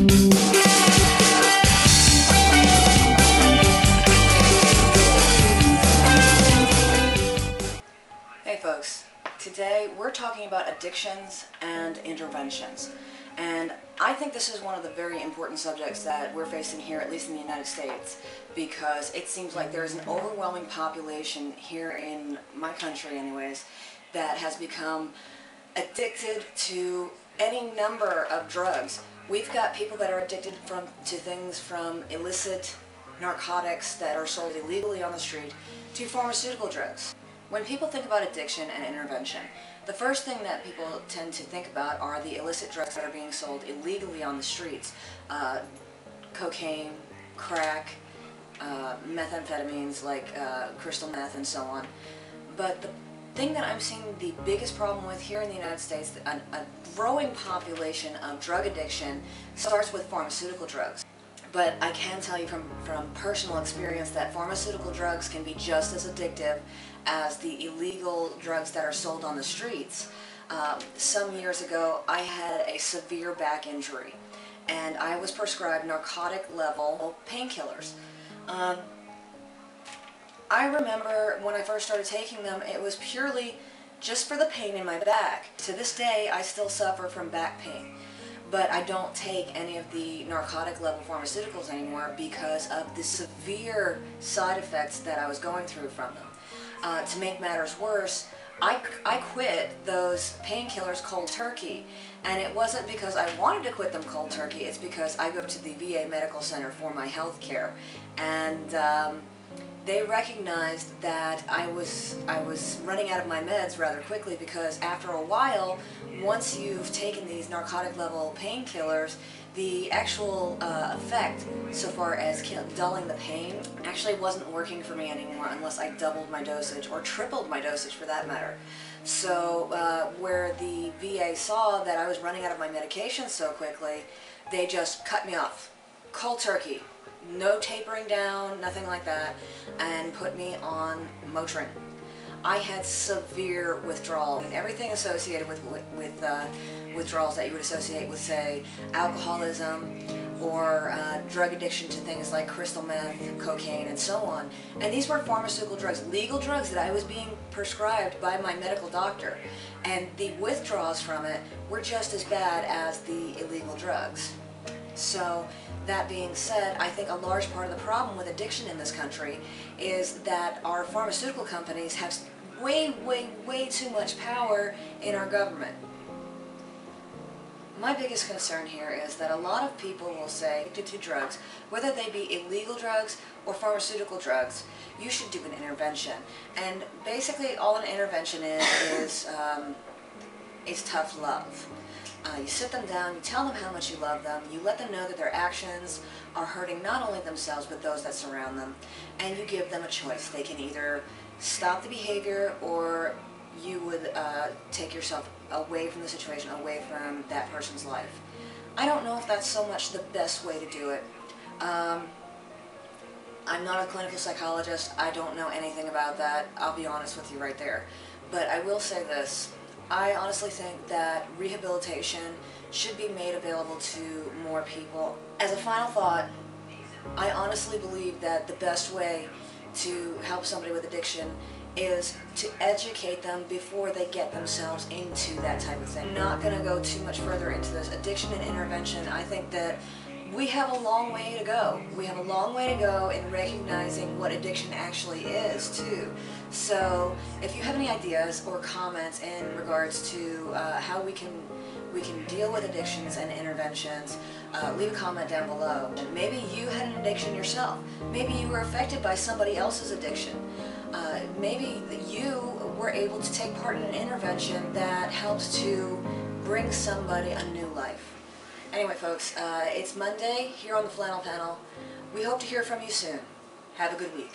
Hey folks, today we're talking about addictions and interventions, and I think this is one of the very important subjects that we're facing here, at least in the United States, because it seems like there's an overwhelming population here in my country anyways that has become addicted to any number of drugs. We've got people that are addicted to things from illicit narcotics that are sold illegally on the street to pharmaceutical drugs. When people think about addiction and intervention, the first thing that people tend to think about are the illicit drugs that are being sold illegally on the streets. Cocaine, crack, methamphetamines like crystal meth and so on. But the thing that I'm seeing the biggest problem with here in the United States, a growing population of drug addiction, starts with pharmaceutical drugs. But I can tell you from personal experience that pharmaceutical drugs can be just as addictive as the illegal drugs that are sold on the streets. Some years ago, I had a severe back injury, and I was prescribed narcotic-level painkillers. I remember when I first started taking them, it was purely just for the pain in my back. To this day, I still suffer from back pain. But I don't take any of the narcotic-level pharmaceuticals anymore because of the severe side effects that I was going through from them. To make matters worse, I quit those painkillers cold turkey, and it wasn't because I wanted to quit them cold turkey, it's because I go to the VA Medical Center for my health care, and they recognized that I was running out of my meds rather quickly, because after a while, once you've taken these narcotic level painkillers, the actual effect so far as dulling the pain actually wasn't working for me anymore unless I doubled my dosage or tripled my dosage for that matter. So where the VA saw that I was running out of my medication so quickly, they just cut me off cold turkey. No tapering down, nothing like that, and put me on Motrin. I had severe withdrawal, and everything associated with withdrawals that you would associate with, say, alcoholism or drug addiction to things like crystal meth, cocaine, and so on. And these were pharmaceutical drugs, legal drugs that I was being prescribed by my medical doctor. And the withdrawals from it were just as bad as the illegal drugs. So, that being said, I think a large part of the problem with addiction in this country is that our pharmaceutical companies have way too much power in our government. My biggest concern here is that a lot of people will say to drugs, whether they be illegal drugs or pharmaceutical drugs, you should do an intervention. And basically all an intervention is tough love. You sit them down, you tell them how much you love them, you let them know that their actions are hurting not only themselves but those that surround them, and you give them a choice. They can either stop the behavior, or you would take yourself away from the situation, away from that person's life. I don't know if that's so much the best way to do it. I'm not a clinical psychologist, I don't know anything about that, I'll be honest with you right there. But I will say this. I honestly think that rehabilitation should be made available to more people. As a final thought, I honestly believe that the best way to help somebody with addiction is to educate them before they get themselves into that type of thing. I'm not going to go too much further into this. Addiction and intervention, I think that we have a long way to go. We have a long way to go in recognizing what addiction actually is, too. So, if you have any ideas or comments in regards to how we can deal with addictions and interventions, leave a comment down below. And maybe you had an addiction yourself. Maybe you were affected by somebody else's addiction. Maybe you were able to take part in an intervention that helps to bring somebody a new life. Anyway, folks, it's Monday here on the Flannel Panel. We hope to hear from you soon. Have a good week.